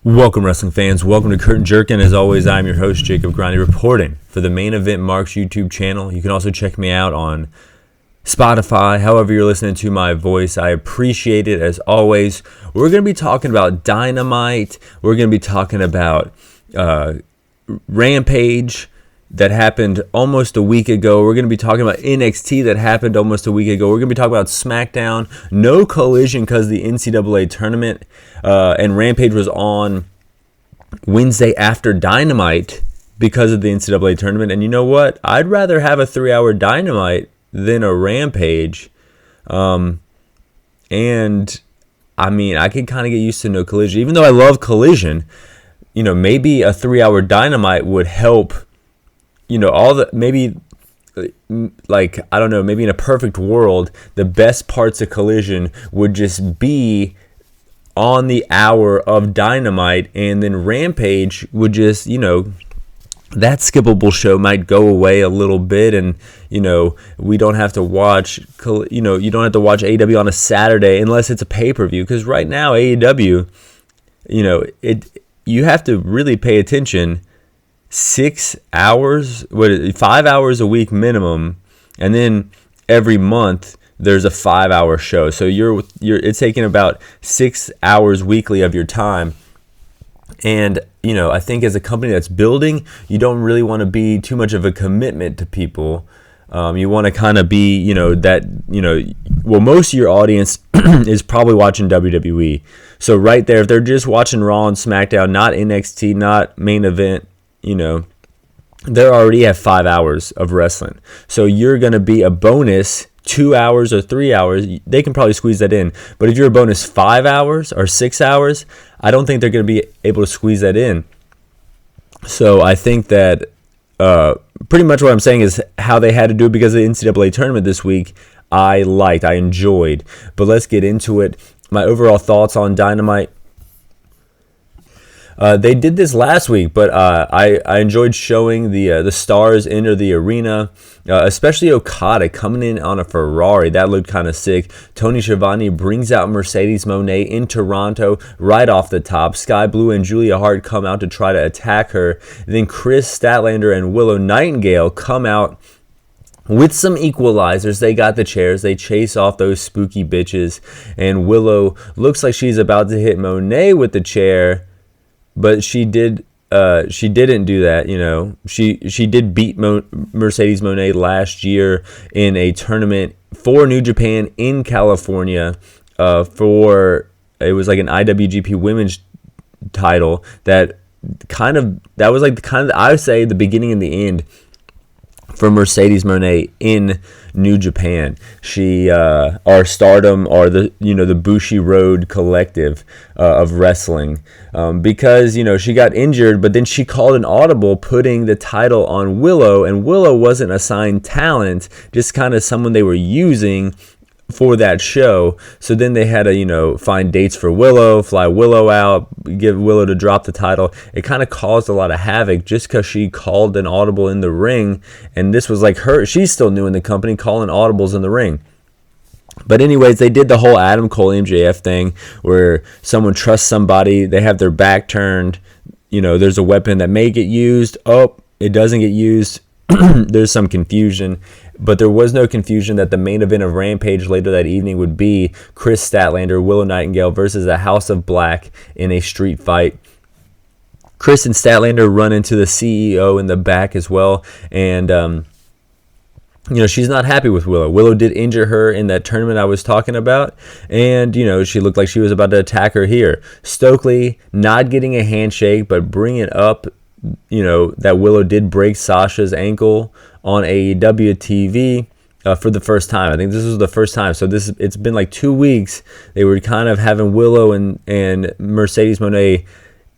Welcome, wrestling fans. Welcome to Curtain Jerkin. As always, I'm your host, Jacob Grondy, reporting for the Main Event Marks YouTube channel. You can also check me out on Spotify, however you're listening to my voice. I appreciate it, as always. We're going to be talking about Dynamite. We're going to be talking about Rampage that happened almost a week ago. We're going to be talking about NXT that happened almost a week ago. We're going to be talking about Smackdown. No collision because the NCAA tournament and Rampage was on Wednesday after Dynamite because of the NCAA tournament. And you know what? I'd rather have a 3-hour Dynamite than a Rampage. And I mean, I could kind of get used to no collision. Even though I love collision, you know, maybe a 3-hour Dynamite would help. You know, maybe I don't know, maybe in a perfect world, the best parts of collision would just be on the hour of Dynamite, and then Rampage would just, you know, that skippable show might go away a little bit, and, you know, we don't have to watch, you know, you don't have to watch AEW on a Saturday unless it's a pay-per-view, because right now AEW, you know, you have to really pay attention. 6 hours, 5 hours a week minimum, and then every month there's a 5-hour show. So it's taking about 6 hours weekly of your time. And you know, I think as a company that's building, you don't really want to be too much of a commitment to people. You want to kind of be, you know, that, you know, well, most of your audience is probably watching WWE. So right there, if they're just watching Raw and SmackDown, not NXT, not main event, you know, they already have 5 hours of wrestling. So you're going to be a bonus 2 hours or 3 hours. They can probably squeeze that in. But if you're a bonus 5 hours or 6 hours, I don't think they're going to be able to squeeze that in. So I think that pretty much what I'm saying is how they had to do it because of the NCAA tournament this week. I enjoyed. But let's get into it. My overall thoughts on Dynamite. They did this last week, but I enjoyed showing the stars enter the arena, especially Okada coming in on a Ferrari. That looked kind of sick. Tony Schiavone brings out Mercedes Moné in Toronto right off the top. Sky Blue and Julia Hart come out to try to attack her. Then Chris Statlander and Willow Nightingale come out with some equalizers. They got the chairs. They chase off those spooky bitches. And Willow looks like she's about to hit Moné with the chair. But she didn't do that, you know. She did beat Mercedes Moné last year in a tournament for New Japan in California. It was like an IWGP Women's title that was like I would say the beginning and the end for Mercedes Moné in New Japan. She our Stardom, or the Bushi Road collective of wrestling, because, you know, she got injured, but then she called an audible putting the title on Willow, and Willow wasn't assigned talent, just kind of someone they were using for that show. So then they had to, you know, find dates for Willow, fly Willow out, give Willow to drop the title. It kind of caused a lot of havoc just because she called an audible in the ring, and this was like she's still new in the company, calling audibles in the ring. But anyways, they did the whole Adam Cole MJF thing where someone trusts somebody, they have their back turned, you know, there's a weapon that may get used, it doesn't get used. There's some confusion, but there was no confusion that the main event of Rampage later that evening would be Chris Statlander, Willow Nightingale versus the House of Black in a street fight. Chris and Statlander run into the CEO in the back as well, and you know, she's not happy with Willow. Willow did injure her in that tournament I was talking about, and, you know, she looked like she was about to attack her here. Stokely not getting a handshake, but bringing up, you know, that Willow did break Sasha's ankle on AEW TV for the first time. I think this was the first time. So it's been like 2 weeks. They were kind of having Willow and Mercedes Moné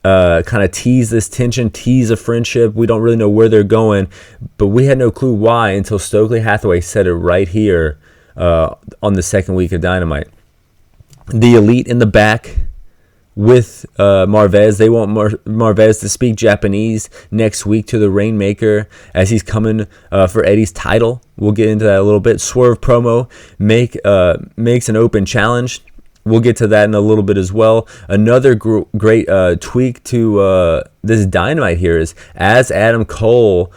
kind of tease this tension, tease a friendship. We don't really know where they're going, but we had no clue why until Stokely Hathaway said it right here on the second week of Dynamite. The Elite in the back with Marvez. They want Marvez to speak Japanese next week to the Rainmaker as he's coming for Eddie's title. We'll get into that a little bit. Swerve promo makes an open challenge we'll get to that in a little bit as well. Another great tweak to this Dynamite here is as Adam Cole,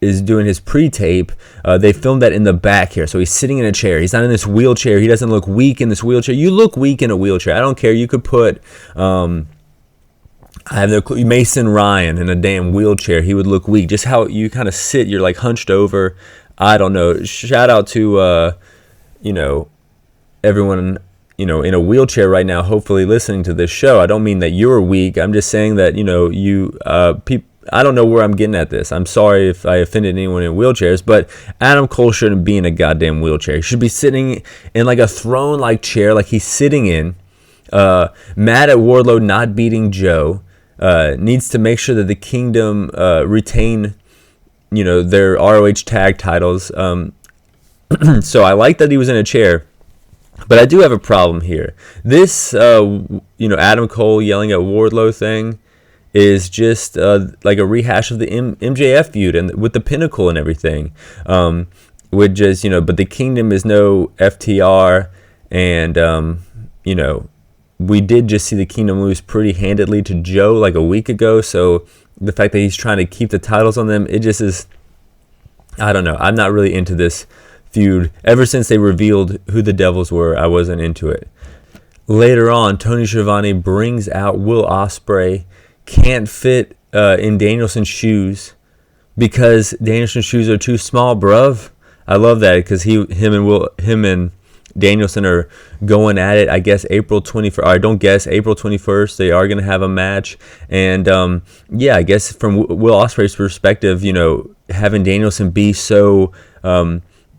is doing his pre-tape, they filmed that in the back here. So he's sitting in a chair. He's not in this wheelchair. He doesn't look weak in this wheelchair. You look weak in a wheelchair. I don't care. You could put Mason Ryan in a damn wheelchair. He would look weak. Just how you kind of sit, you're like hunched over. I don't know. Shout out to everyone in a wheelchair right now, hopefully listening to this show. I don't mean that you're weak. I'm just saying that people. I don't know where I'm getting at this. I'm sorry if I offended anyone in wheelchairs, but Adam Cole shouldn't be in a goddamn wheelchair. He should be sitting in like a throne-like chair, like he's sitting in. Mad at Wardlow not beating Joe. Needs to make sure that the Kingdom retain, their ROH tag titles. So I like that he was in a chair, but I do have a problem here. This, Adam Cole yelling at Wardlow thing is just like a rehash of the MJF feud and with the Pinnacle and everything. But the Kingdom is no FTR, and we did just see the Kingdom lose pretty handedly to Joe like a week ago. So the fact that he's trying to keep the titles on them, it just is. I don't know. I'm not really into this feud. Ever since they revealed who the Devils were, I wasn't into it. Later on, Tony Schiavone brings out Will Ospreay. Can't fit in Danielson's shoes because Danielson's shoes are too small, bruv. I love that because him and Danielson are going at it. I guess April 21st they are going to have a match. And I guess from Will Ospreay's perspective, having Danielson be so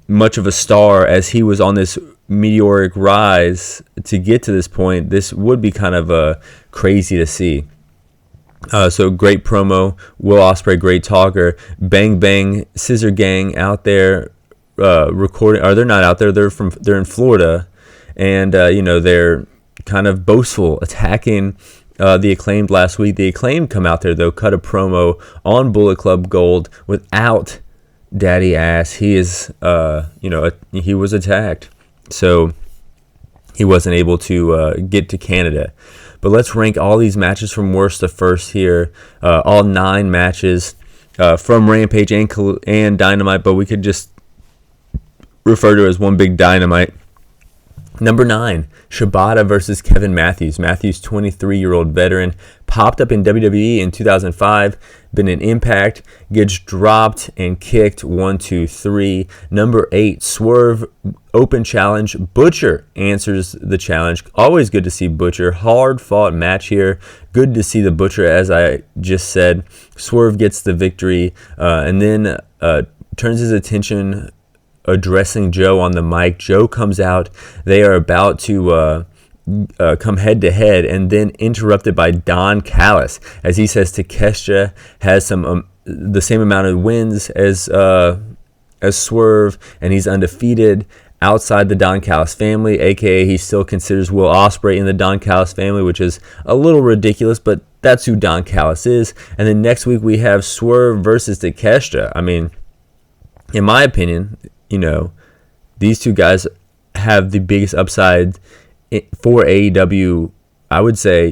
much of a star as he was on this meteoric rise to get to this point, this would be kind of crazy to see. So great promo. Will Ospreay, great talker. Bang Bang Scissor Gang out there recording. Or they're not out there. They're in Florida, and they're kind of boastful, attacking the Acclaimed last week. The Acclaimed come out there though, cut a promo on Bullet Club Gold without Daddy Ass. He is he was attacked, so he wasn't able to get to Canada. But let's rank all these matches from worst to first here. All 9 matches from Rampage and Dynamite, but we could just refer to it as one big Dynamite. Number 9, Shibata versus Kevin Matthews. Matthews, 23-year-old veteran, popped up in WWE in 2005, been in Impact, gets dropped and kicked 1, 2, 3. Number 8, Swerve, open challenge. Butcher answers the challenge. Always good to see Butcher. Hard-fought match here. Good to see the Butcher, as I just said. Swerve gets the victory and then turns his attention addressing Joe on the mic. Joe comes out. They are about to come head to head, and then interrupted by Don Callis as he says Takeshita has the same amount of wins as Swerve, and he's undefeated outside the Don Callis family, aka he still considers Will Ospreay in the Don Callis family, which is a little ridiculous, but that's who Don Callis is. And then next week we have Swerve versus Takeshita. I mean, in my opinion, these two guys have the biggest upside for AEW. I would say,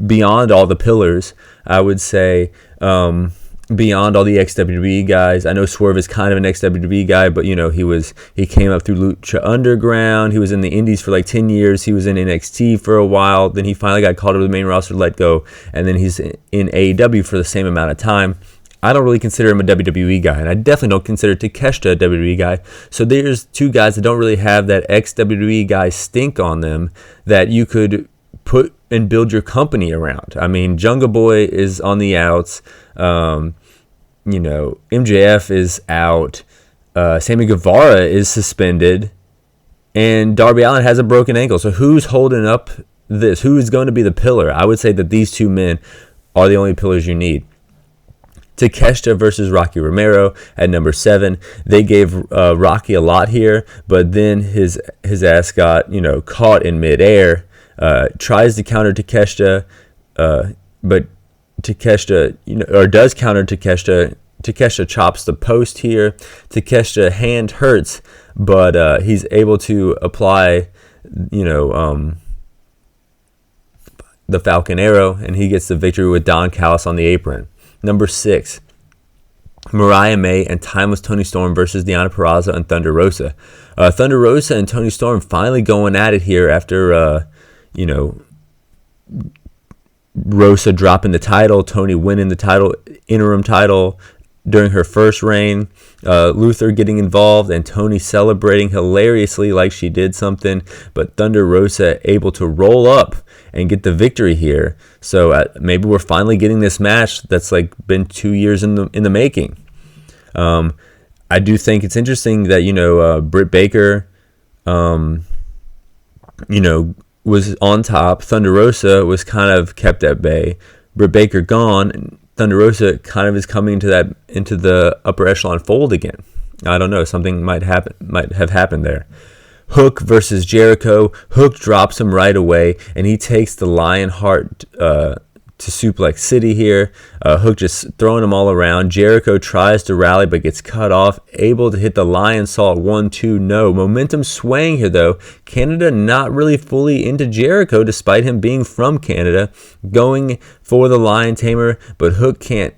beyond all the pillars. I would say beyond all the ex-WWE guys. I know Swerve is kind of an ex-WWE guy, but he came up through Lucha Underground. He was in the Indies for like 10 years. He was in NXT for a while. Then he finally got called up to the main roster, let go, and then he's in AEW for the same amount of time. I don't really consider him a WWE guy, and I definitely don't consider Takeshita a WWE guy. So there's two guys that don't really have that ex-WWE guy stink on them that you could put and build your company around. I mean, Jungle Boy is on the outs. MJF is out. Sammy Guevara is suspended. And Darby Allin has a broken ankle. So who's holding up this? Who is going to be the pillar? I would say that these two men are the only pillars you need. Takeshita versus Rocky Romero at number 7. They gave Rocky a lot here, but then his ass got caught in midair. Tries to counter Takeshita, but Takeshita does counter Takeshita. Takeshita chops the post here. Takeshita hand hurts, but he's able to apply the Falcon Arrow, and he gets the victory with Don Callis on the apron. Number 6, Mariah May and Timeless Toni Storm versus Deonna Purrazzo and Thunder Rosa. Thunder Rosa and Toni Storm finally going at it here after, Rosa dropping the title, Toni winning the interim title during her first reign, Luther getting involved, and Toni celebrating hilariously like she did something, but Thunder Rosa able to roll up and get the victory here. So maybe we're finally getting this match that's like been 2 years in the making. I do think it's interesting that Britt Baker, was on top. Thunder Rosa was kind of kept at bay. Britt Baker gone. Thunder Rosa kind of is coming into the upper echelon fold again. I don't know. Something might have happened there. Hook versus Jericho. Hook drops him right away, and he takes the Lionheart to Suplex City here. Hook just throwing him all around. Jericho tries to rally but gets cut off. Able to hit the Lion Salt 1-2. No. Momentum swaying here though. Canada not really fully into Jericho despite him being from Canada. Going for the Lion Tamer, but Hook can't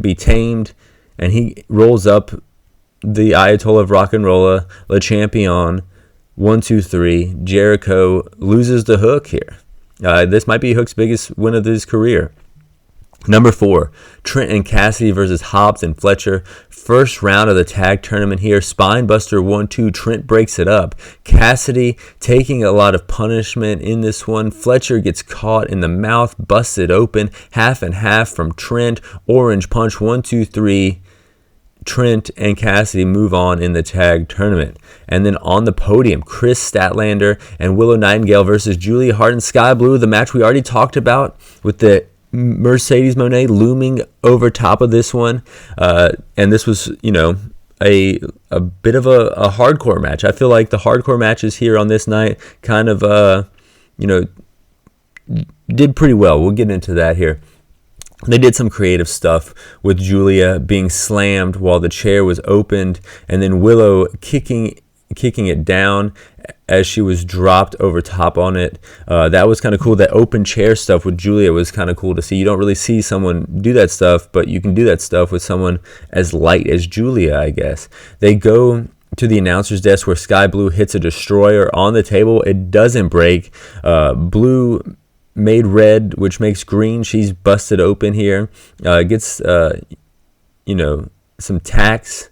be tamed, and he rolls up the Ayatollah of Rock and Rolla, Le Champion. 1, 2, 3. Jericho loses the Hook here. This might be Hook's biggest win of his career. Number 4, Trent and Cassidy versus Hobbs and Fletcher. First round of the tag tournament here. Spinebuster 1-2. Trent breaks it up. Cassidy taking a lot of punishment in this one. Fletcher gets caught in the mouth, busted open. Half and half from Trent. Orange punch 1, 2, 3. Trent and Cassidy move on in the tag tournament. And then on the podium, Chris Statlander and Willow Nightingale versus Julia Hart and Sky Blue, the match we already talked about, with the Mercedes Moné looming over top of this one. And this was, a bit of a hardcore match. I feel like the hardcore matches here on this night kind of, did pretty well. We'll get into that here. They did some creative stuff with Julia being slammed while the chair was opened, and then Willow kicking it down as she was dropped over top on it. That was kind of cool. That open chair stuff with Julia was kind of cool to see. You don't really see someone do that stuff, but you can do that stuff with someone as light as Julia, I guess. They go to the announcer's desk where Sky Blue hits a destroyer on the table. It doesn't break. Blue made red, which makes green. She's busted open here. Gets some tacks,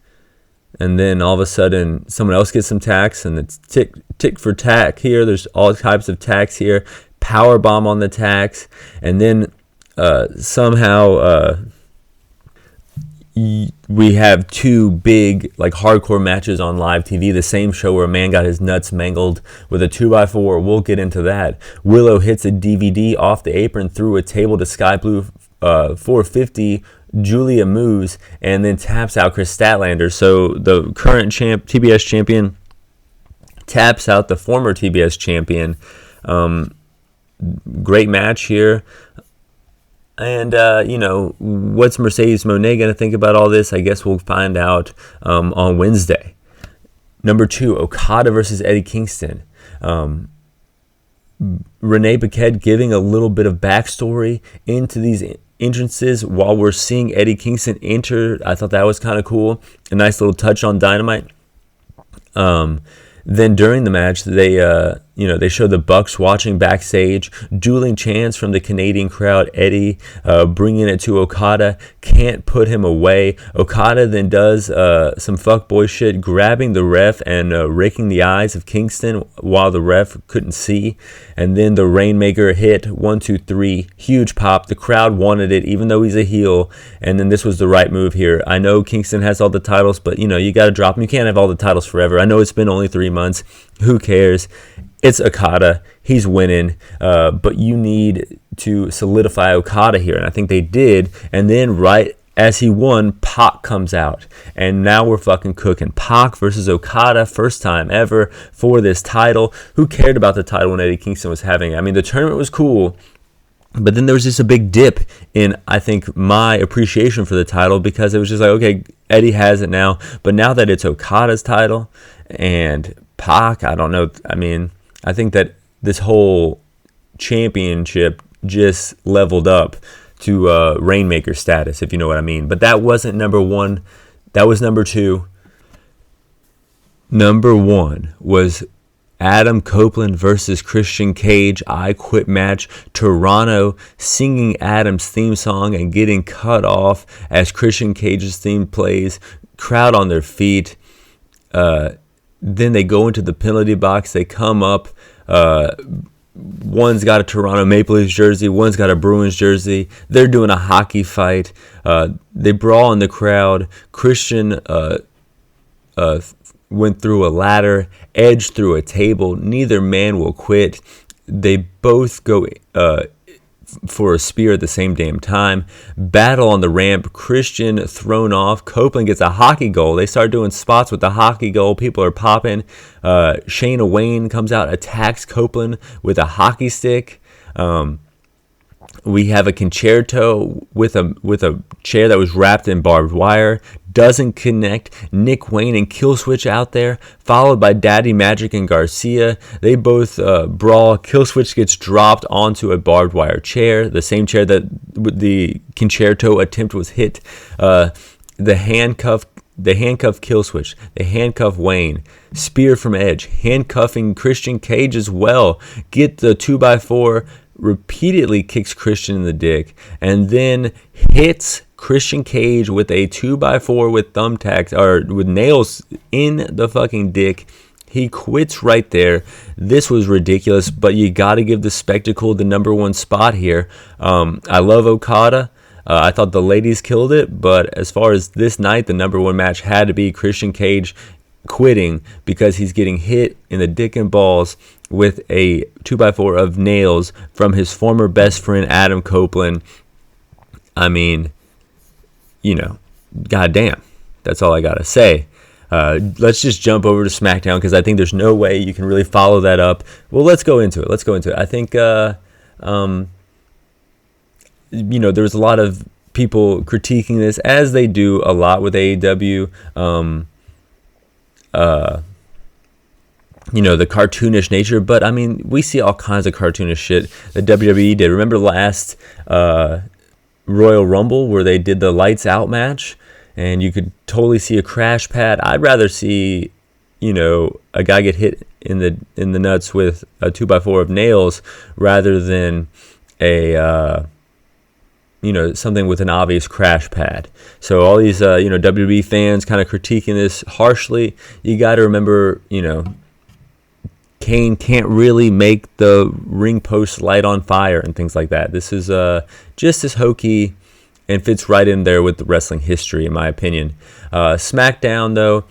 and then all of a sudden someone else gets some tacks, and it's tick for tack here. There's all types of tacks here. Power bomb on the tacks, and then somehow we have 2 big hardcore matches on live TV. The same show where a man got his nuts mangled with a 2x4. We'll get into that. Willow hits a DVD off the apron through a table to Sky Blue 450. Julia moves and then taps out Chris Statlander. So the current TBS champion taps out the former TBS champion. Great match here. And, what's Mercedes Moné going to think about all this? I guess we'll find out on Wednesday. Number 2, Okada versus Eddie Kingston. Renee Paquette giving a little bit of backstory into these entrances while we're seeing Eddie Kingston enter. I thought that was kind of cool. A nice little touch on Dynamite. Then during the match, they show the Bucks watching backstage, dueling chants from the Canadian crowd. Eddie bringing it to Okada, can't put him away. Okada then does some fuckboy shit, grabbing the ref and raking the eyes of Kingston while the ref couldn't see. And then the Rainmaker hit 1, 2, 3, huge pop. The crowd wanted it, even though he's a heel. And then this was the right move here. I know Kingston has all the titles, but you got to drop him. You can't have all the titles forever. I know it's been only 3 months. Who cares? It's Okada. He's winning. But you need to solidify Okada here. And I think they did. And then right as he won, Pac comes out. And now we're fucking cooking. Pac versus Okada. First time ever for this title. Who cared about the title when Eddie Kingston was having it? I mean, the tournament was cool. But then there was just a big dip in, I think, my appreciation for the title, because it was just like, okay, Eddie has it now. But now that it's Okada's title and Pac, I don't know. I mean, I think that this whole championship just leveled up to Rainmaker status, if you know what I mean. But that wasn't number one. That was number two. Number one was Adam Copeland versus Christian Cage, I Quit match. Toronto singing Adam's theme song and getting cut off as Christian Cage's theme plays. Crowd on their feet. Then they go into the penalty box. They come up. One's got a Toronto Maple Leafs jersey. One's got a Bruins jersey. They're doing a hockey fight. They brawl in the crowd. Christian went through a ladder, edged through a table. Neither man will quit. They both go for a spear at the same damn time. Battle on the ramp. Christian thrown off. Copeland gets a hockey goal. They start doing spots with the hockey goal. People are popping. Shayna Wayne comes out, attacks Copeland with a hockey stick. We have a concerto with a chair that was wrapped in barbed wire. Doesn't connect. Nick Wayne and Killswitch out there, followed by Daddy Magic and Garcia. They both brawl. Killswitch gets dropped onto a barbed wire chair, the same chair that the concerto attempt was hit. The handcuff Killswitch. They handcuff Wayne. Spear from Edge. Handcuffing Christian Cage as well. Get the 2x4. Repeatedly kicks Christian in the dick. And then hits Christian Cage with a 2x4 with thumbtacks, or with nails in the fucking dick. He quits right there. This was ridiculous, but you got to give the spectacle the number one spot here. I love Okada. I thought the ladies killed it, but as far as this night, the number one match had to be Christian Cage quitting because he's getting hit in the dick and balls with a 2x4 of nails from his former best friend Adam Copeland. I mean, you know, goddamn. That's all I gotta say. Let's just jump over to SmackDown because I think there's no way you can really follow that up. Well, let's go into it. I think, you know, there's a lot of people critiquing this, as they do a lot with AEW. You know, the cartoonish nature, but I mean, we see all kinds of cartoonish shit that WWE did. Remember last Royal Rumble where they did the lights out match and you could totally see a crash pad? I'd rather see, you know, a guy get hit in the nuts with a 2x4 of nails rather than a you know, something with an obvious crash pad. So all these you know, WWE fans kind of critiquing this harshly. You got to remember, you know, Kane can't really make the ring post light on fire and things like that. This is just as hokey and fits right in there with the wrestling history, in my opinion. SmackDown, though,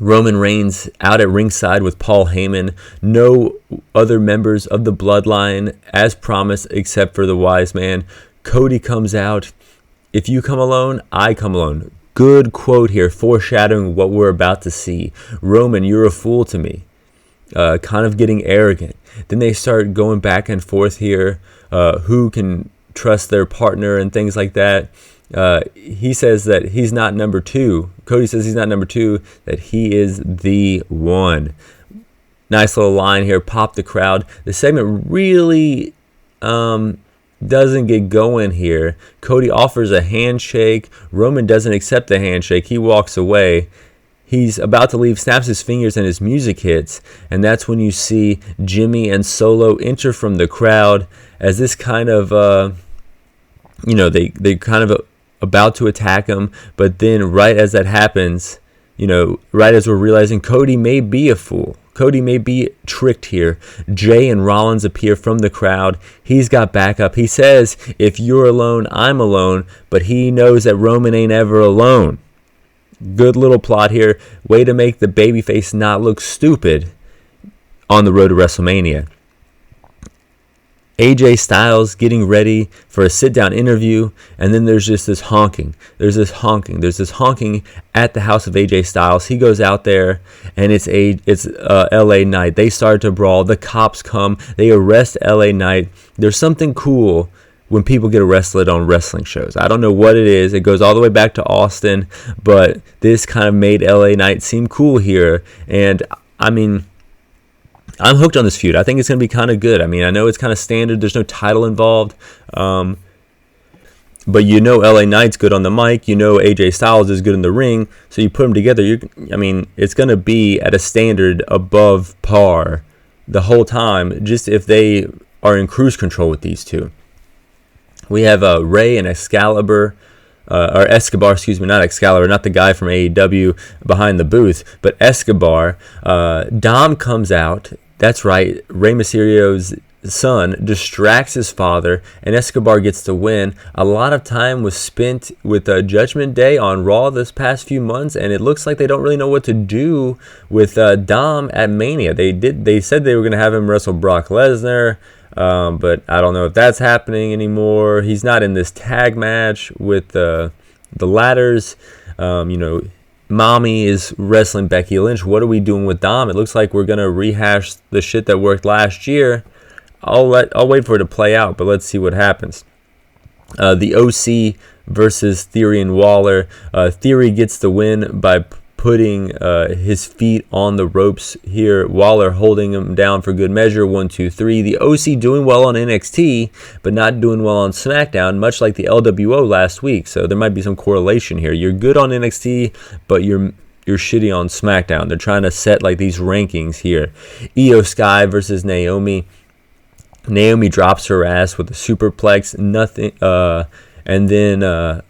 Roman Reigns out at ringside with Paul Heyman. No other members of the bloodline, as promised, except for the wise man. Cody comes out. If you come alone, I come alone. Good quote here, foreshadowing what we're about to see. Roman, you're a fool to me. Kind of getting arrogant. Then they start going back and forth here. Who can trust their partner and things like that. He says that he's not number two. Cody says he's not number two, that he is the one. Nice little line here. Pop the crowd. The segment really doesn't get going here. Cody offers a handshake. Roman doesn't accept the handshake. He walks away. He's about to leave, snaps his fingers, and his music hits. And that's when you see Jimmy and Solo enter from the crowd as this kind of, you know, they kind of about to attack him. But then right as that happens, you know, right as we're realizing Cody may be a fool. Cody may be tricked here. Jay and Rollins appear from the crowd. He's got backup. He says, if you're alone, I'm alone. But he knows that Roman ain't ever alone. Good little plot here. Way to make the babyface not look stupid on the road to WrestleMania. AJ Styles getting ready for a sit-down interview, and then there's just this honking. There's this honking at the house of AJ Styles. He goes out there, and it's LA Knight. They start to brawl. The cops come. They arrest LA Knight. There's something cool when people get arrested on wrestling shows. I don't know what it is. It goes all the way back to Austin, but this kind of made LA Knight seem cool here. And I mean, I'm hooked on this feud. I think it's going to be kind of good. I mean, I know it's kind of standard. There's no title involved. But LA Knight's good on the mic. AJ Styles is good in the ring. So you put them together. It's going to be at a standard above par the whole time, just if they are in cruise control with these two. We have Rey and Excalibur. Or Escobar, excuse me, not Excalibur, not the guy from AEW behind the booth, but Escobar. Dom comes out. That's right, Rey Mysterio's son distracts his father, and Escobar gets the win. A lot of time was spent with Judgment Day on Raw this past few months, and it looks like they don't really know what to do with Dom at Mania. They said they were going to have him wrestle Brock Lesnar. But I don't know if that's happening anymore. He's not in this tag match with the ladders. Mommy is wrestling Becky Lynch. What are we doing with Dom? It looks like we're gonna rehash the shit that worked last year. I'll wait for it to play out, but let's see what happens. The OC versus Theory and Waller. Theory gets the win by putting his feet on the ropes here. Waller holding him down for good measure. 1, 2, 3. The OC doing well on NXT, but not doing well on SmackDown, much like the LWO last week. So there might be some correlation here. You're good on NXT, but you're shitty on SmackDown. They're trying to set like these rankings here. Io Sky versus Naomi. Naomi drops her ass with a superplex. Nothing. And then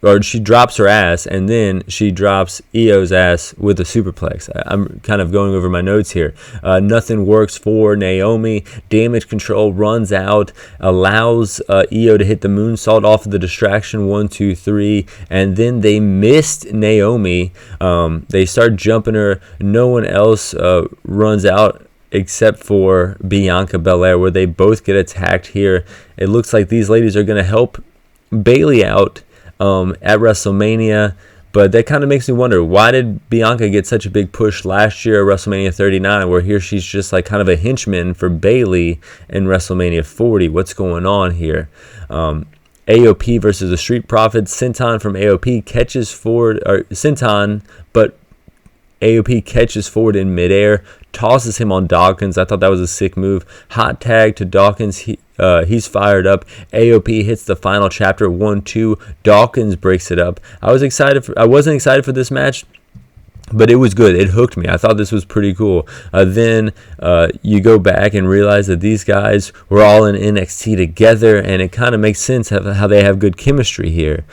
or she drops her ass, and then she drops Io's ass with a superplex. I'm kind of going over my notes here. Nothing works for Naomi. Damage Control runs out, allows Io to hit the moonsault off of the distraction. 1, 2, 3, and then they missed Naomi. They start jumping her. No one else runs out except for Bianca Belair, where they both get attacked here. It looks like these ladies are going to help Bayley out at WrestleMania, but that kind of makes me wonder, why did Bianca get such a big push last year at WrestleMania 39, where here she's just like kind of a henchman for Bayley in WrestleMania 40? What's going on here? AOP versus the Street Profits. Senton from AOP catches forward, or Senton, but AOP catches forward in midair, tosses him on Dawkins. I thought that was a sick move. Hot tag to Dawkins. He's fired up. AOP hits the final chapter. 1, 2. Dawkins breaks it up. I wasn't excited for this match, but it was good. It hooked me. I thought this was pretty cool. Then you go back and realize that these guys were all in NXT together, and it kind of makes sense how they have good chemistry here.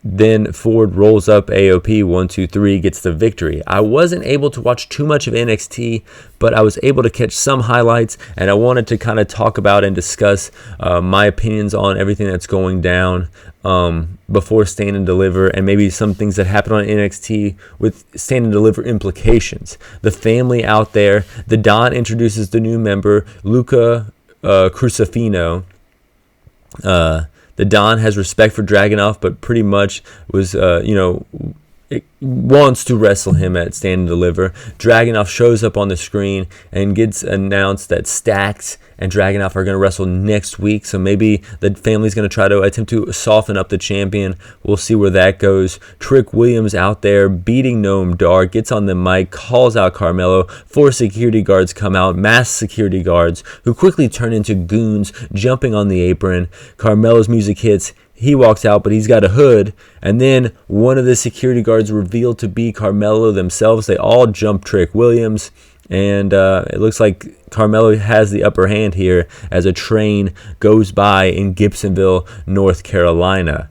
Then Ford rolls up AOP. 1, 2, 3, gets the victory. I wasn't able to watch too much of NXT, but I was able to catch some highlights, and I wanted to kind of talk about and discuss my opinions on everything that's going down before Stand and Deliver, and maybe some things that happen on NXT with Stand and Deliver implications. The family out there. The Don introduces the new member, Luca Crucifino. The Don has respect for Dragunov, but pretty much was, wants to wrestle him at Stand and Deliver. Dragunov shows up on the screen and gets announced that Stax and Dragunov are going to wrestle next week. So maybe the family's going to try to attempt to soften up the champion. We'll see where that goes. Trick Williams out there beating Noam Dar, gets on the mic, calls out Carmelo. 4 security guards come out, masked security guards, who quickly turn into goons, jumping on the apron. Carmelo's music hits. He walks out, but he's got a hood. And then one of the security guards revealed to be Carmelo themselves. They all jump Trick Williams. And it looks like Carmelo has the upper hand here as a train goes by in Gibsonville, North Carolina.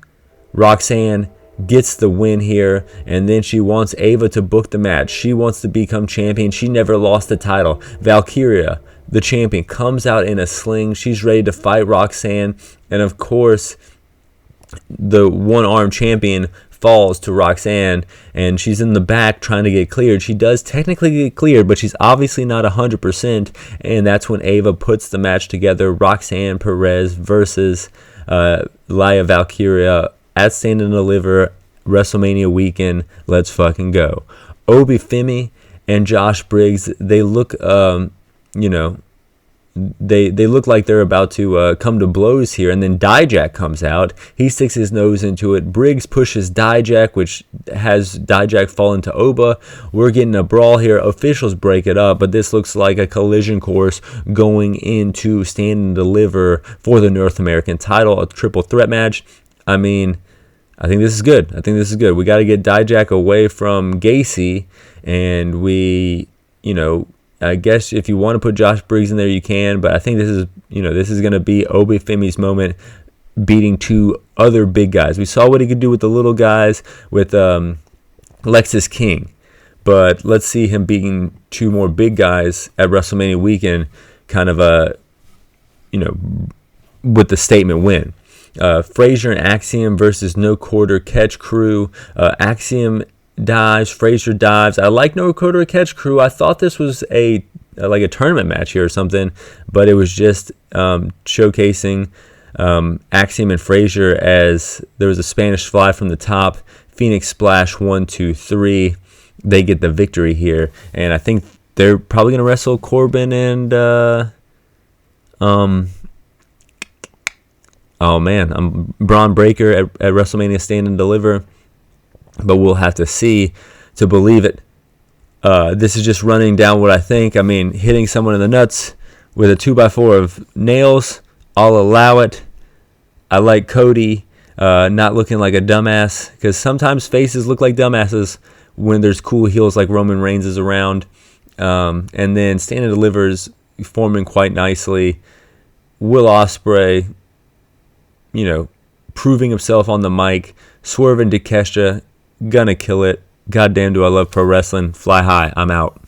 Roxanne gets the win here, and then she wants Ava to book the match. She wants to become champion. She never lost the title. Valkyria, the champion, comes out in a sling. She's ready to fight Roxanne. And of course, the one-armed champion falls to Roxanne, and she's in the back trying to get cleared. She does technically get cleared, but she's obviously not 100%, and that's when Ava puts the match together. Roxanne Perez versus Laya Valkyria at Stand and Deliver WrestleMania weekend. Let's fucking go. Obi Femi and Josh Briggs, they look, they look like they're about to come to blows here, and then Dijak comes out. He sticks his nose into it. Briggs pushes Dijak, which has Dijak fall into Oba. We're getting a brawl here. Officials break it up, but this looks like a collision course going into Stand and Deliver for the North American title, a triple threat match. I mean, I think this is good. We got to get Dijak away from Gacy, and I guess if you want to put Josh Briggs in there, you can, but I think this is going to be Obafemi's moment, beating two other big guys. We saw what he could do with the little guys with Lexis King, but let's see him beating two more big guys at WrestleMania weekend, kind of with the statement win. Frazier and Axiom versus No Quarter Catch Crew. Axiom dives, Frazier dives. I like No Quarter Catch Crew. I thought this was a tournament match here or something, but it was just showcasing Axiom and Frazier as there was a Spanish fly from the top, Phoenix Splash 1, 2, 3. They get the victory here, and I think they're probably going to wrestle Corbin and Braun Breaker at WrestleMania Stand and Deliver. But we'll have to see to believe it. This is just running down what I think. I mean, hitting someone in the nuts with a 2x4 of nails, I'll allow it. I like Cody not looking like a dumbass, because sometimes faces look like dumbasses when there's cool heels like Roman Reigns is around. And then Stand and Deliver's forming quite nicely. Will Ospreay, proving himself on the mic. Swerve and Takeshita, gonna kill it. Goddamn, do I love pro wrestling. Fly high. I'm out.